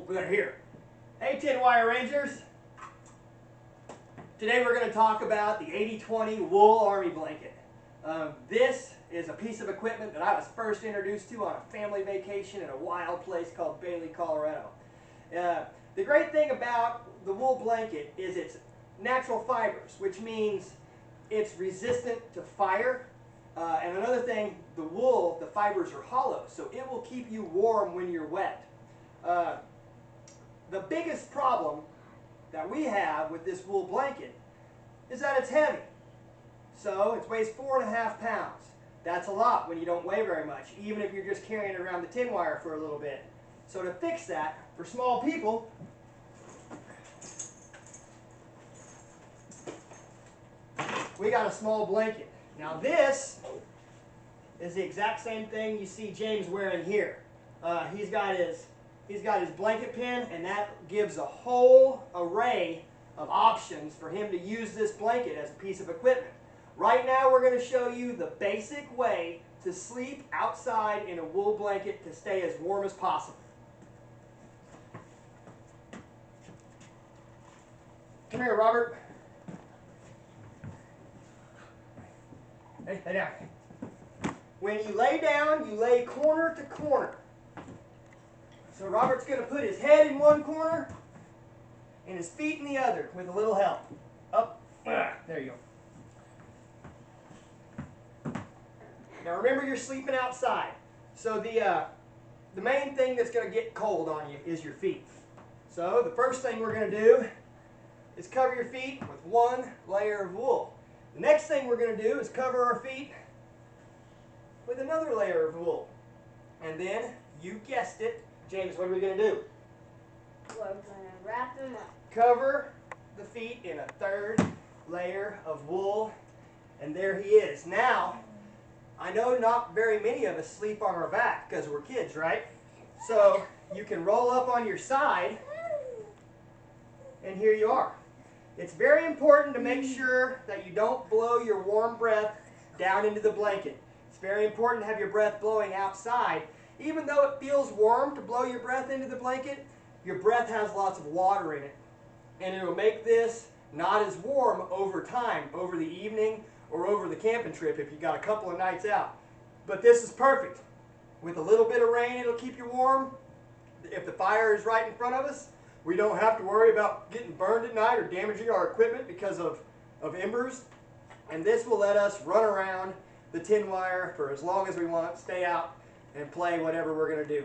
they're here. Hey, Tin Wire Rangers. Today we're going to talk about the 80-20 wool army blanket. This is a piece of equipment that I was first introduced to on a family vacation in a wild place called Bailey, Colorado. The great thing about the wool blanket is its natural fibers, which means it's resistant to fire. And another thing, the wool, the fibers are hollow, so it will keep you warm when you're wet. The biggest problem that we have with this wool blanket is that it's heavy. So it weighs 4.5 pounds. That's a lot when you don't weigh very much, even if you're just carrying it around the tin wire for a little bit. So to fix that, for small people, we got a small blanket. Now this is the exact same thing you see James wearing here. He's got his blanket pin, and that gives a whole array of options for him to use this blanket as a piece of equipment. Right now we're going to show you the basic way to sleep outside in a wool blanket to stay as warm as possible. Come here, Robert. Hey, lay down. When you lay down, you lay corner to corner. So Robert's going to put his head in one corner and his feet in the other with a little help. Up. There you go. Now remember, you're sleeping outside. So the main thing that's going to get cold on you is your feet. So the first thing we're going to do is cover your feet with one layer of wool. The next thing we're going to do is cover our feet with another layer of wool. And then, you guessed it, James, what are we going to do? We're going to wrap them up. Cover the feet in a third layer of wool, and there he is. Now, I know not very many of us sleep on our back because we're kids, right? So, you can roll up on your side, and here you are. It's very important to make sure that you don't blow your warm breath down into the blanket. It's very important to have your breath blowing outside. Even though it feels warm to blow your breath into the blanket, your breath has lots of water in it. And it will make this not as warm over time, over the evening or over the camping trip if you got a couple of nights out. But this is perfect. With a little bit of rain, it'll keep you warm. If the fire is right in front of us, we don't have to worry about getting burned at night or damaging our equipment because of embers. And this will let us run around the tin wire for as long as we want, stay out, and play whatever we're going to do.